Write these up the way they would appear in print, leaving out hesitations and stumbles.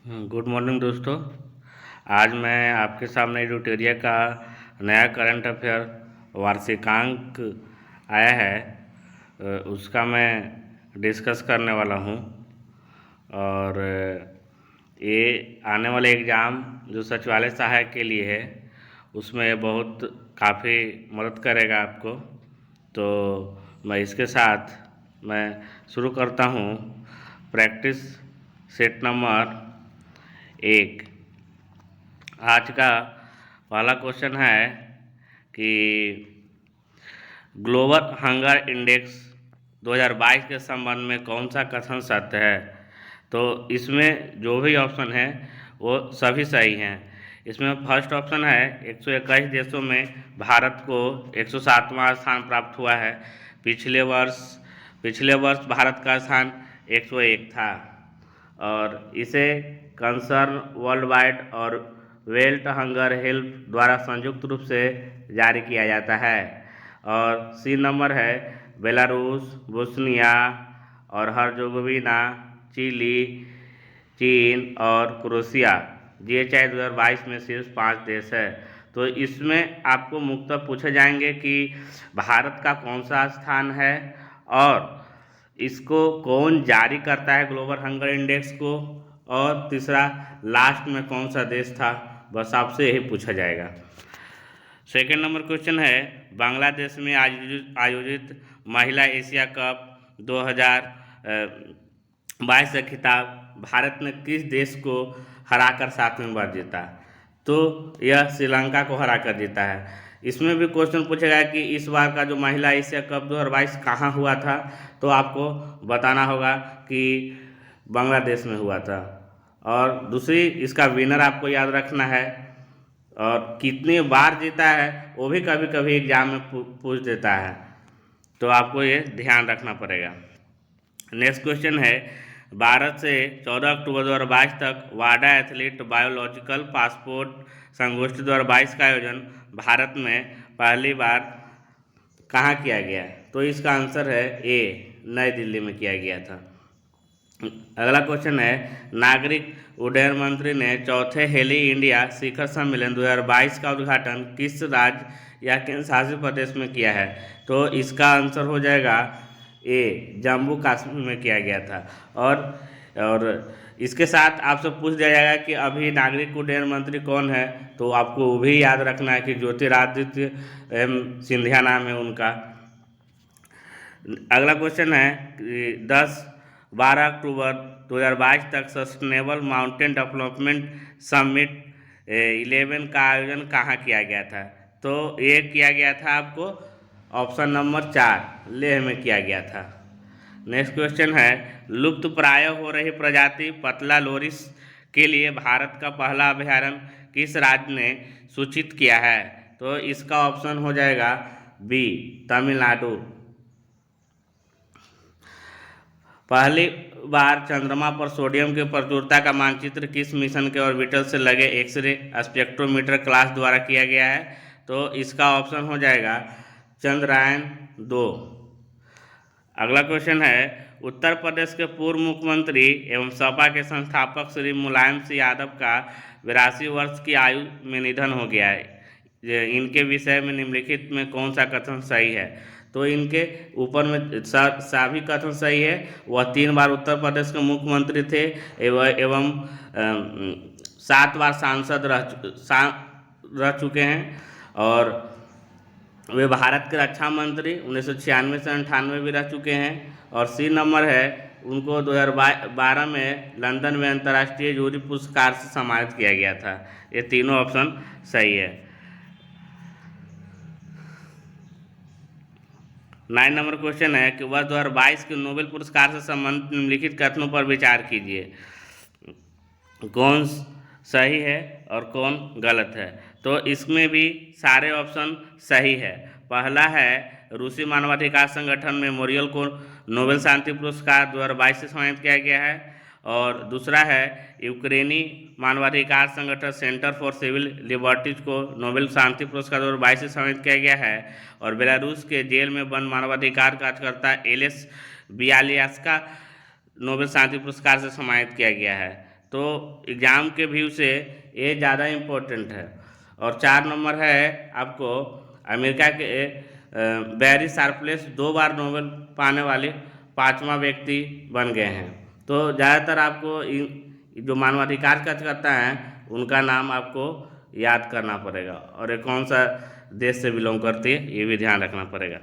Good morning दोस्तों। आज मैं आपके सामने ट्यूटोरियल का नया करंट अफेयर वार्षिकांक आया है, उसका मैं डिस्कस करने वाला हूँ। और ये आने वाले एग्ज़ाम जो सचिवालय सहायक के लिए है उसमें बहुत काफ़ी मदद करेगा आपको। तो मैं इसके साथ मैं शुरू करता हूँ। Practice set number 1। आज का पहला क्वेश्चन है कि ग्लोबल हंगर इंडेक्स 2022 के संबंध में कौन सा कथन सत्य है। तो इसमें जो भी ऑप्शन है वो सभी सही हैं। इसमें फर्स्ट ऑप्शन है 121 देशों में भारत को 107वां स्थान प्राप्त हुआ है। पिछले वर्ष भारत का स्थान 101 था और इसे कंसर्न वर्ल्ड वाइड और वेल्ट हंगर हेल्प द्वारा संयुक्त रूप से जारी किया जाता है। और सी नंबर है बेलारूस, बोस्निया और हर्जेगोविना, चिली, चीन और क्रोएशिया GHI 2022 में सिर्फ 5 देश है। तो इसमें आपको मुख्यतः पूछे जाएंगे कि भारत का कौन सा स्थान है और इसको कौन जारी करता है ग्लोबल हंगर इंडेक्स को, और तीसरा लास्ट में कौन सा देश था, बस आपसे यही पूछा जाएगा। सेकेंड नंबर क्वेश्चन है बांग्लादेश में आयोजित महिला एशिया कप 2022 का खिताब भारत ने किस देश को हराकर 7वीं बार जीता। तो यह श्रीलंका को हराकर जीता है। इसमें भी क्वेश्चन पूछेगा कि इस बार का जो महिला एशिया कप 2022 कहाँ हुआ था, तो आपको बताना होगा कि बांग्लादेश में हुआ था। और दूसरी इसका विनर आपको याद रखना है, और कितनी बार जीता है वो भी कभी कभी एग्जाम में पूछ देता है, तो आपको ये ध्यान रखना पड़ेगा। नेक्स्ट क्वेश्चन है भारत से 14 अक्टूबर 2022 तक वाडा एथलीट बायोलॉजिकल पासपोर्ट संगोष्ठी 2022 का आयोजन भारत में पहली बार कहाँ किया गया। तो इसका आंसर है ए, नई दिल्ली में किया गया था। अगला क्वेश्चन है नागरिक उड्डयन मंत्री ने चौथे हेली इंडिया शिखर सम्मेलन 2022 का उद्घाटन किस राज्य या केंद्र शासित प्रदेश में किया है। तो इसका आंसर हो जाएगा ए, जम्मू कश्मीर में किया गया था। और इसके साथ आपसे पूछ दिया जाएगा कि अभी नागरिक उड्डयन मंत्री कौन है, तो आपको वो भी याद रखना है कि ज्योतिरादित्य सिंधिया नाम है उनका। अगला क्वेश्चन है 10-12 अक्टूबर 2022 तक सस्टेनेबल माउंटेन डेवलपमेंट समिट 11 का आयोजन कहाँ किया गया था। तो ये किया गया था आपको ऑप्शन नंबर 4, लेह में किया गया था। नेक्स्ट क्वेश्चन है लुप्त प्राय हो रही प्रजाति पतला लोरिस के लिए भारत का पहला अभयारण्य किस राज्य ने सूचित किया है। तो इसका ऑप्शन हो जाएगा बी, तमिलनाडु। पहली बार चंद्रमा पर सोडियम की प्रचुरता का मानचित्र किस मिशन के ऑर्बिटर से लगे एक्सरे स्पेक्ट्रोमीटर क्लास द्वारा किया गया है। तो इसका ऑप्शन हो जाएगा चंद्रयान 2। अगला क्वेश्चन है उत्तर प्रदेश के पूर्व मुख्यमंत्री एवं सपा के संस्थापक श्री मुलायम सिंह यादव का 82 वर्ष की आयु में निधन हो गया है। इनके विषय में निम्नलिखित में कौन सा कथन सही है। तो इनके ऊपर में सभी कथन सही है। वह 3 बार उत्तर प्रदेश के मुख्यमंत्री थे एवं 7 बार सांसद रह चुके हैं, और वे भारत के रक्षा मंत्री 1996 से 98 भी रह चुके हैं। और सी नंबर है उनको 2012 में लंदन में अंतर्राष्ट्रीय जूरी पुरस्कार से सम्मानित किया गया था। ये तीनों ऑप्शन सही है। 9 नंबर क्वेश्चन है कि वर्ष 2022 के नोबेल पुरस्कार से संबंधित निम्नलिखित कथनों पर विचार कीजिए, कौन सही है और कौन गलत है। तो इसमें भी सारे ऑप्शन सही है। पहला है रूसी मानवाधिकार संगठन मेमोरियल को नोबेल शांति पुरस्कार 2022 से सम्मानित किया गया है। और दूसरा है यूक्रेनी मानवाधिकार संगठन सेंटर फॉर सिविल लिबर्टीज को नोबेल शांति पुरस्कार 2022 से सम्मानित किया गया है। और बेलारूस के जेल में बंद मानवाधिकार कार्यकर्ता एलेस बियालियास्का नोबेल शांति पुरस्कार से सम्मानित किया गया है। तो एग्ज़ाम के व्यू से ये ज़्यादा इम्पोर्टेंट है। और 4 नंबर है आपको अमेरिका के बैरी शार्पलेस 2 बार नोबेल पाने वाले 5वां व्यक्ति बन गए हैं। तो ज़्यादातर आपको जो मानवाधिकार कार्यकर्ता हैं उनका नाम आपको याद करना पड़ेगा और ये कौन सा देश से बिलोंग करती है ये भी ध्यान रखना पड़ेगा।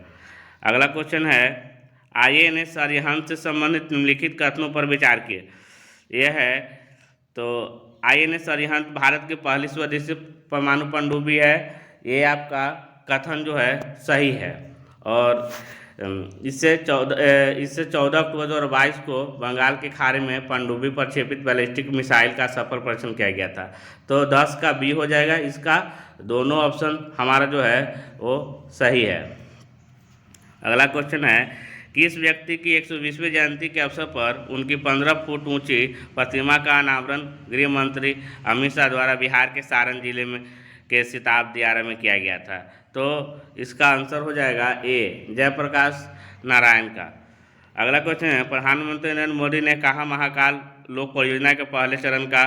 अगला क्वेश्चन है INS अरिहंत से संबंधित निम्नलिखित कथनों पर विचार किए। यह है तो INS अरिहंत भारत की पहली स्वदेशी परमाणु पनडुब्बी है। ये आपका कथन जो है सही है और इससे 14 अक्टूबर 2022 को बंगाल के खाड़ी में पनडुब्बी प्रक्षेपित बैलिस्टिक मिसाइल का सफल परीक्षण किया गया था। तो 10 का B हो जाएगा। इसका दोनों ऑप्शन हमारा जो है वो सही है। अगला क्वेश्चन है किस व्यक्ति की 120वीं जयंती के अवसर पर उनकी 15 फुट ऊंची प्रतिमा का अनावरण गृह मंत्री अमित शाह द्वारा बिहार के सारण जिले में के सिताब दियारा में किया गया था। तो इसका आंसर हो जाएगा ए जयप्रकाश नारायण का। अगला क्वेश्चन है प्रधानमंत्री नरेंद्र मोदी ने कहा महाकाल लोक परियोजना के पहले चरण का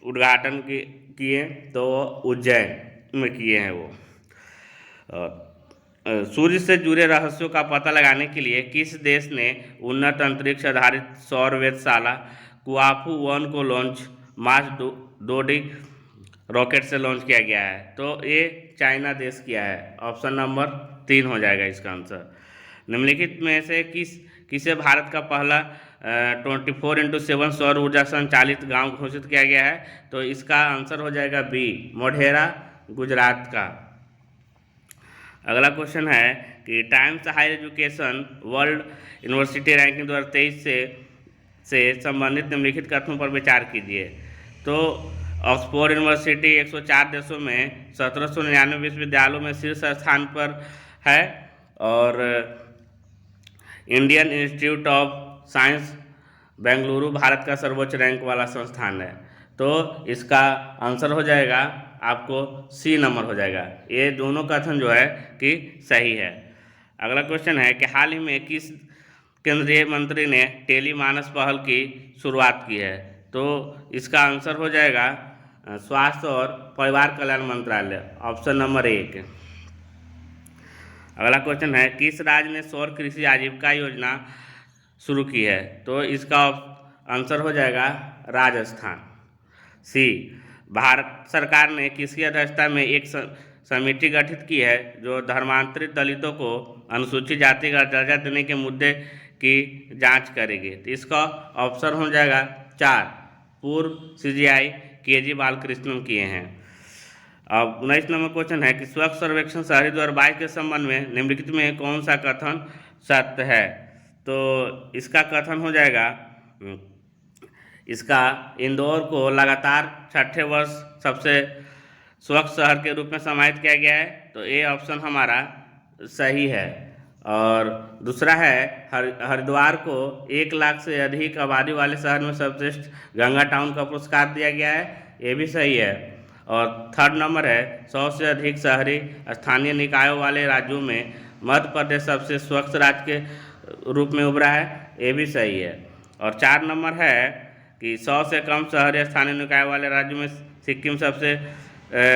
उद्घाटन किए। तो उज्जैन में किए हैं वो। सूर्य से जुड़े रहस्यों का पता लगाने के लिए किस देश ने उन्नत अंतरिक्ष आधारित सौर वेधशाला कुआफू 1 को लॉन्च मार्च 2D रॉकेट से लॉन्च किया गया है। तो ये चाइना देश किया है। ऑप्शन नंबर 3 हो जाएगा इसका आंसर। निम्नलिखित में से किसे भारत का पहला 24x7 सौर ऊर्जा संचालित गांव घोषित किया गया है। तो इसका आंसर हो जाएगा बी मोढेरा गुजरात का। अगला क्वेश्चन है कि Times Higher Education World University ranking 2023 से संबंधित निम्नलिखित कथनों पर विचार कीजिए। तो ऑक्सफोर्ड यूनिवर्सिटी 104 देशों में 1799 विश्वविद्यालयों में शीर्ष स्थान पर है और Indian institute of science Bengaluru Bharat का सर्वोच्च रैंक वाला संस्थान है। तो इसका आंसर हो जाएगा आपको C नंबर हो जाएगा। ये दोनों कथन जो है कि सही है। अगला क्वेश्चन है कि हाल ही में किस केंद्रीय मंत्री ने टेलीमानस पहल की शुरुआत की है। तो इसका आंसर हो जाएगा स्वास्थ्य और परिवार कल्याण मंत्रालय। Option number 1। अगला क्वेश्चन है किस राज्य ने सौर कृषि आजीविका योजना शुरू की है। तो इसका आंसर हो जाएगा राजस्थान। C भारत सरकार ने किसकी अध्यक्षता में एक समिति गठित की है जो धर्मांतरित दलितों को अनुसूचित जाति का दर्जा देने के मुद्दे की जांच करेगी। तो इसका ऑप्शन हो जाएगा 4 पूर्व CGI KG बालकृष्णन किए हैं। अब 19 नंबर क्वेश्चन है कि स्वच्छ सर्वेक्षण शहरी 2022 के संबंध में निम्नलिखित में कौन सा कथन सत्य है। तो इसका कथन हो जाएगा इसका इंदौर को लगातार 6ठे वर्ष सबसे स्वच्छ शहर के रूप में समाहित किया गया है। तो ये ऑप्शन हमारा सही है। और दूसरा है हरिद्वार को 1 लाख से अधिक आबादी वाले शहर में सर्वश्रेष्ठ गंगा टाउन का पुरस्कार दिया गया है। ये भी सही है। और 3rd नंबर है 100 से अधिक शहरी स्थानीय निकायों वाले राज्यों में मध्य प्रदेश सबसे स्वच्छ राज्य के रूप में उभरा है। ये भी सही है। और 4 नंबर है कि 100 से कम शहरी स्थानीय निकाय वाले राज्यों में सिक्किम सबसे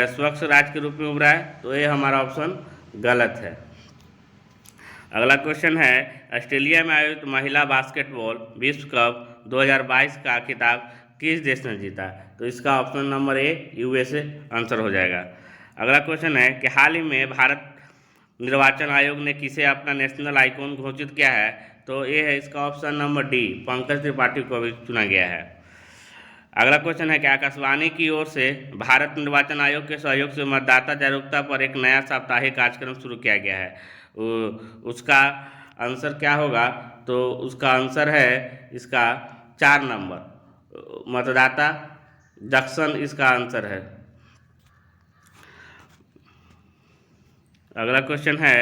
स्वच्छ राज्य के रूप में उभरा है। तो ये हमारा ऑप्शन गलत है। अगला क्वेश्चन है ऑस्ट्रेलिया में आयोजित महिला बास्केटबॉल विश्व कप 2022 का खिताब किस देश ने जीता। तो इसका option number A USA answer हो जाएगा। अगला क्वेश्चन है कि हाल ही में भारत निर्वाचन आयोग ने किसे अपना नेशनल आइकॉन घोषित किया है। तो ये है इसका option number D Pankaj Tripathi को भी चुना गया है। अगला क्वेश्चन है कि आकाशवाणी की ओर से भारत निर्वाचन आयोग के सहयोग से मतदाता जागरूकता पर एक नया साप्ताहिक कार्यक्रम शुरू किया गया है। उसका आंसर क्या होगा। तो उसका आंसर है इसका 4 नंबर मतदाता जंक्शन इसका आंसर है। अगला क्वेश्चन है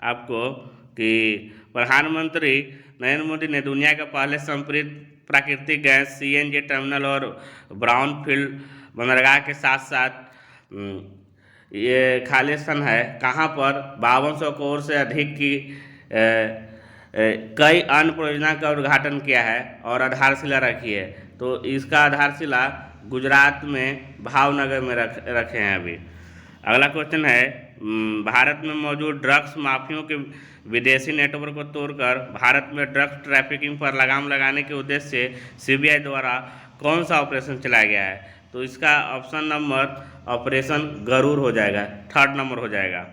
आपको कि प्रधानमंत्री नरेंद्र मोदी ने दुनिया के पहले संपीड़ित प्राकृतिक गैस CNG टर्मिनल और ब्राउन फील्ड बंदरगाह के साथ साथ ये खाली स्थान है कहाँ पर 5200 करोड़ से अधिक की कई अन्य परियोजना का उद्घाटन किया है और आधारशिला रखी है। तो इसका आधारशिला गुजरात में भावनगर में रखे हैं अभी। अगला क्वेश्चन है, भारत में मौजूद ड्रग्स माफियों के विदेशी नेटवर्क को तोड़कर भारत में ड्रग्स ट्रैफिकिंग पर लगाम लगाने के उद्देश्य से सीबीआई द्वारा कौन सा ऑपरेशन चलाया गया है? तो इसका ऑप्शन नंबर ऑपरेशन गरुड़ हो जाएगा, 3rd नंबर हो जाएगा।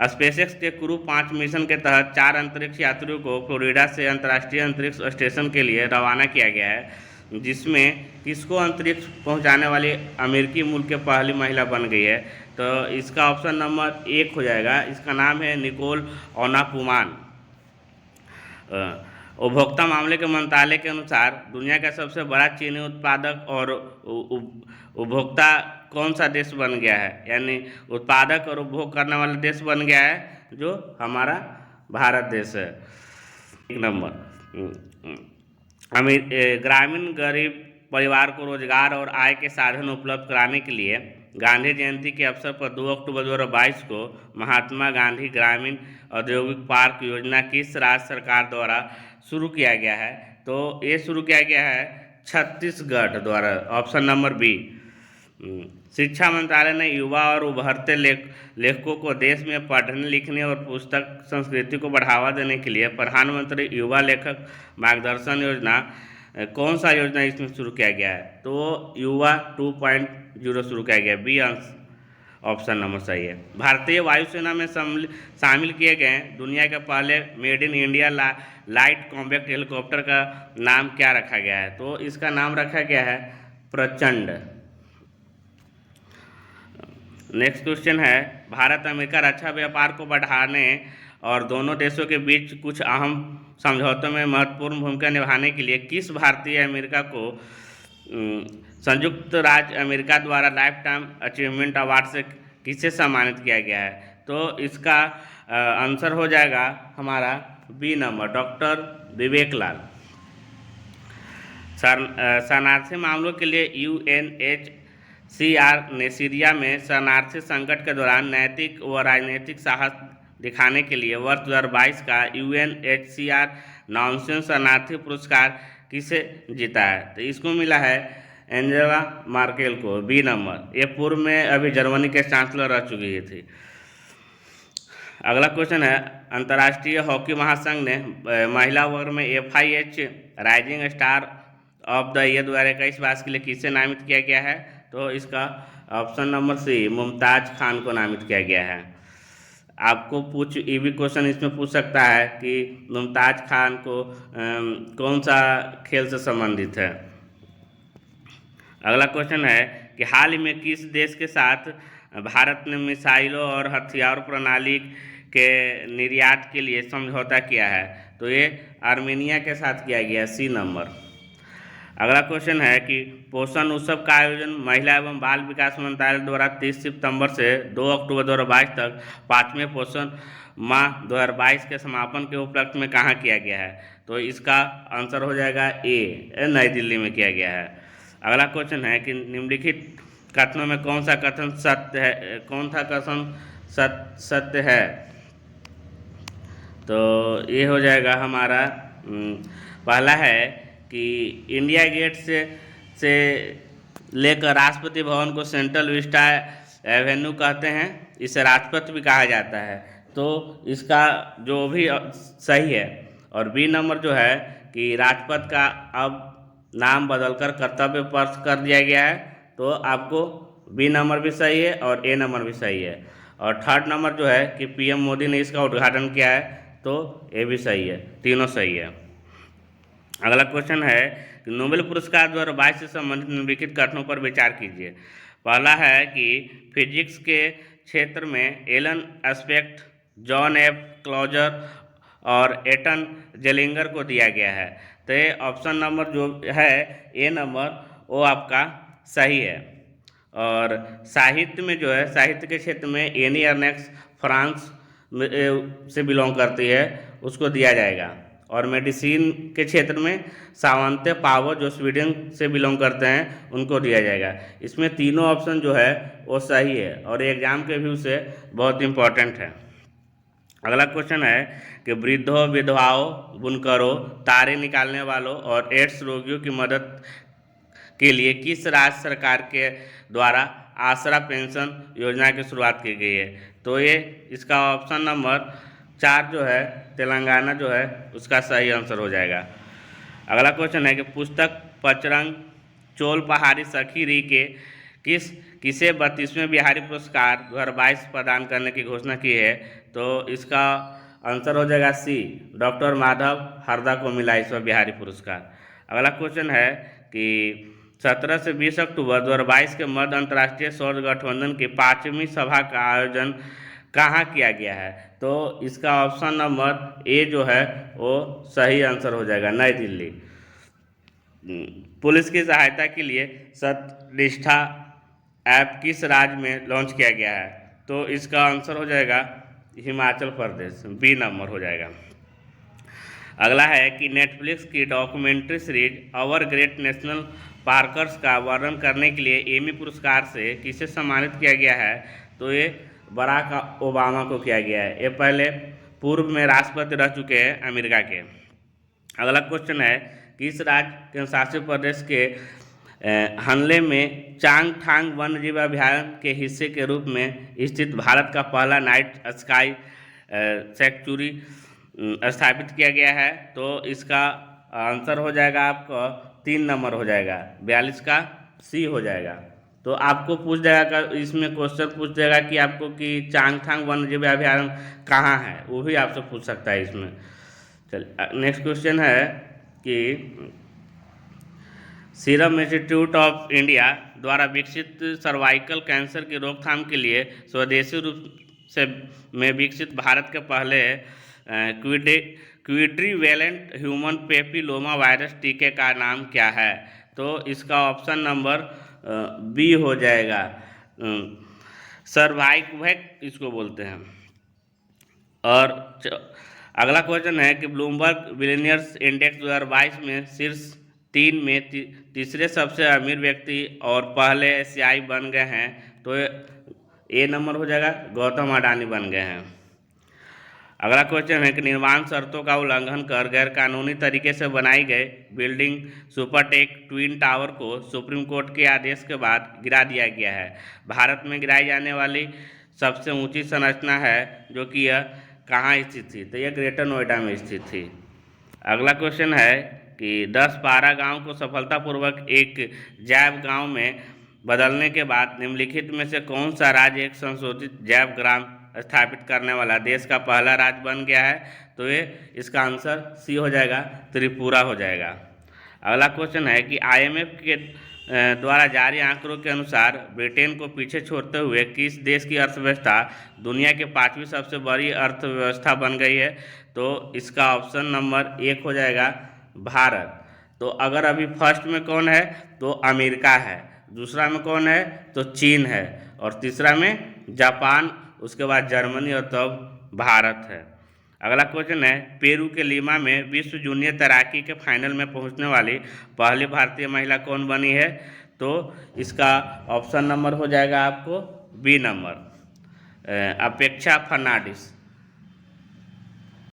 स्पेसएक्स के क्रू 5 मिशन के तहत 4 अंतरिक्ष यात्रियों को फ्लोरिडा से अंतर्राष्ट्रीय अंतरिक्ष स्टेशन के लिए रवाना किया गया है, जिसमें किसको अंतरिक्ष पहुंचाने वाली अमेरिकी मूल की पहली महिला बन गई है? तो इसका ऑप्शन नंबर 1 हो जाएगा। इसका नाम है निकोल ओनापुमान। उपभोक्ता मामले के मंत्रालय के अनुसार दुनिया का सबसे बड़ा चीनी उत्पादक और उपभोक्ता कौन सा देश बन गया है? यानी उत्पादक और उपभोग करने वाला देश बन गया है जो हमारा भारत देश है। 1 नंबर। ग्रामीण गरीब परिवार को रोजगार और आय के साधन उपलब्ध कराने के लिए गांधी जयंती के अवसर पर 2 अक्टूबर 2022 को महात्मा गांधी ग्रामीण औद्योगिक पार्क योजना किस राज्य सरकार द्वारा शुरू किया गया है? तो ये शुरू किया गया है छत्तीसगढ़ द्वारा, ऑप्शन नंबर बी। शिक्षा मंत्रालय ने युवा और उभरते लेखकों को देश में पढ़ने लिखने और पुस्तक संस्कृति को बढ़ावा देने के लिए प्रधानमंत्री युवा लेखक मार्गदर्शन योजना कौन सा योजना इसमें शुरू किया गया है? तो युवा 2.0 शुरू किया गया, बी ऑप्शन नंबर सही है। भारतीय वायुसेना में शामिल किए गए दुनिया के पहले made in India light combat helicopter का नाम क्या रखा गया है? तो इसका नाम रखा गया है प्रचंड। नेक्स्ट क्वेश्चन है, भारत अमेरिका रक्षा व्यापार को बढ़ाने और दोनों देशों के बीच कुछ अहम समझौतों में महत्वपूर्ण भूमिका निभाने के लिए किस भारतीय अमेरिका को संयुक्त राज्य अमेरिका द्वारा लाइफ टाइम अचीवमेंट अवार्ड से किसे सम्मानित किया गया है? तो इसका आंसर हो जाएगा हमारा बी नंबर, डॉक्टर विवेक लाल। शरणार्थी मामलों के लिए UNHCR ने सीरिया में शरणार्थी संकट के दौरान नैतिक व राजनीतिक साहस दिखाने के लिए वर्ष 2022 का UNHCR नॉनसेंस शरणार्थी पुरस्कार किसे जीता है? तो इसको मिला है एंजेला मार्केल को, बी नंबर। ये पूर्व में अभी जर्मनी के चांसलर रह चुकी थी। अगला क्वेश्चन है, अंतर्राष्ट्रीय हॉकी महासंघ ने महिला वर्ग में FIH rising star of the year 2021 के लिए किसे नामित किया गया है? तो इसका option number C, Mumtaz Khan को नामित किया गया है। आपको ये भी क्वेश्चन इसमें पूछ सकता है कि मुमताज खान को कौन सा खेल से संबंधित है। अगला क्वेश्चन है कि हाल ही में किस देश के साथ भारत ने मिसाइलों और हथियार प्रणाली के निर्यात के लिए समझौता किया है? तो ये आर्मेनिया के साथ किया गया, सी नंबर। अगला क्वेश्चन है कि पोषण उत्सव का आयोजन महिला एवं बाल विकास मंत्रालय द्वारा 30 सितंबर से 2 अक्टूबर 2022 तक 5वें पोषण माह 2022 के समापन के उपलक्ष्य में कहाँ किया गया है? तो इसका आंसर हो जाएगा ए, नई दिल्ली में किया गया है। अगला क्वेश्चन है कि निम्नलिखित कथनों में कौन सा कथन सत्य है, कौन सा कथन सत्य है? तो ये हो जाएगा हमारा पहला है कि इंडिया गेट से लेकर राष्ट्रपति भवन को सेंट्रल विस्टा एवेन्यू कहते हैं, इसे राजपथ भी कहा जाता है। तो इसका जो भी सही है। और बी नंबर जो है कि राजपथ का अब नाम बदलकर कर्तव्य पथ कर दिया गया है, तो आपको बी नंबर भी सही है और ए नंबर भी सही है। और 3rd नंबर जो है कि PM मोदी ने इसका उद्घाटन किया है, तो ये भी सही है, तीनों सही है। अगला क्वेश्चन है कि नोबेल पुरस्कार 2022 से संबंधित निम्नलिखित कथनों पर विचार कीजिए। पहला है कि फिजिक्स के क्षेत्र में Alain Aspect, John F Clauser और एटन जेलिंगर को दिया गया है। तो ये ऑप्शन नंबर जो है ए नंबर, वो आपका सही है। और साहित्य में जो है, साहित्य के क्षेत्र में एनी अर्नेक्स फ्रांस से बिलोंग करती है, उसको दिया जाएगा। और मेडिसिन के क्षेत्र में सावंते पावर जो स्वीडन से बिलोंग करते हैं, उनको दिया जाएगा। इसमें तीनों ऑप्शन जो है वो सही है और एग्जाम के व्यू से बहुत इम्पोर्टेंट है। अगला क्वेश्चन है कि वृद्धों, विधवाओं, बुनकरों, तारे निकालने वालों और एड्स रोगियों की मदद के लिए किस राज्य सरकार के द्वारा आसरा पेंशन योजना की शुरुआत की गई है? तो ये इसका ऑप्शन नंबर 4 जो है तेलंगाना जो है उसका सही आंसर हो जाएगा। अगला क्वेश्चन है कि पुस्तक पचरंग चोल पहाड़ी सखी री के किसे 32वें बिहारी पुरस्कार 2022 प्रदान करने की घोषणा की है? तो इसका आंसर हो जाएगा सी, डॉक्टर माधव हरदा को मिला ईश्वर बिहारी पुरस्कार। अगला क्वेश्चन है कि 17 से 20 अक्टूबर 2022 के मध्य अंतर्राष्ट्रीय सौर गठबंधन की 5वीं सभा का आयोजन कहाँ किया गया है? तो इसका ऑप्शन नंबर ए जो है वो सही आंसर हो जाएगा, नई दिल्ली। पुलिस की सहायता के लिए सत्यनिष्ठा ऐप किस राज्य में लॉन्च किया गया है? तो इसका आंसर हो जाएगा हिमाचल प्रदेश, बी नंबर हो जाएगा। अगला है कि नेटफ्लिक्स की डॉक्यूमेंट्री सीरीज अवर ग्रेट नेशनल पार्कर्स का वर्णन करने के लिए एमी पुरस्कार से किसे सम्मानित किया गया है? तो ये बराक ओबामा को किया गया है। ये पहले पूर्व में राष्ट्रपति रह चुके हैं अमेरिका के। अगला क्वेश्चन है किस राज्य केंद्र शासित प्रदेश के हनले में चांगथांग वन्यजीव अभयारण्य के हिस्से के रूप में स्थित भारत का पहला नाइट स्काई सैंक्चुरी स्थापित किया गया है? तो इसका आंसर हो जाएगा आपको 3 नंबर हो जाएगा, 42 का सी हो जाएगा। तो आपको पूछ जाएगा, इसमें क्वेश्चन पूछ जाएगा कि आपको कि चांगथांग वन्यजीव अभयारण्य कहाँ है, वो भी आपसे पूछ सकता है इसमें। चलिए नेक्स्ट क्वेश्चन है कि सीरम इंस्टीट्यूट ऑफ इंडिया द्वारा विकसित सर्वाइकल कैंसर की रोकथाम के लिए स्वदेशी रूप से में विकसित भारत के पहले क्विड्रीवैलेंट ह्यूमन पेपिलोमा वायरस टीके का नाम क्या है? तो इसका ऑप्शन नंबर बी हो जाएगा, सर्वाइकवैक इसको बोलते हैं। और अगला क्वेश्चन है कि ब्लूमबर्ग बिलियनियर्स इंडेक्स 2022 में शीर्ष 3 में तीसरे सबसे अमीर व्यक्ति और पहले एशियाई बन गए हैं? तो ए नंबर हो जाएगा, गौतम अडानी बन गए हैं। अगला क्वेश्चन है कि निर्माण शर्तों का उल्लंघन कर गैरकानूनी तरीके से बनाई गई बिल्डिंग सुपरटेक ट्विन टावर को सुप्रीम कोर्ट के आदेश के बाद गिरा दिया गया है। भारत में गिराई जाने वाली सबसे ऊंची संरचना है जो कि यह कहाँ स्थित थी? तो यह ग्रेटर नोएडा में स्थित थी। अगला क्वेश्चन है कि 10-12 गांव को सफलतापूर्वक एक जैव गांव में बदलने के बाद निम्नलिखित में से कौन सा राज्य एक संशोधित जैव ग्राम स्थापित करने वाला देश का पहला राज्य बन गया है? तो ये इसका आंसर सी हो जाएगा, त्रिपुरा हो जाएगा। अगला क्वेश्चन है कि IMF के द्वारा जारी आंकड़ों के अनुसार ब्रिटेन को पीछे छोड़ते हुए किस देश की अर्थव्यवस्था दुनिया की 5वीं सबसे बड़ी अर्थव्यवस्था बन गई है? तो इसका ऑप्शन नंबर 1 हो जाएगा, भारत। तो अगर अभी फर्स्ट में कौन है? तो अमेरिका है, दूसरा में कौन है? तो चीन है, और तीसरा में जापान, उसके बाद जर्मनी और तब भारत है। अगला क्वेश्चन है पेरू के लीमा में विश्व जूनियर तैराकी के फाइनल में पहुंचने वाली पहली भारतीय महिला कौन बनी है? तो इसका ऑप्शन नंबर हो जाएगा आपको बी नंबर, अपेक्षा फर्नांडिस।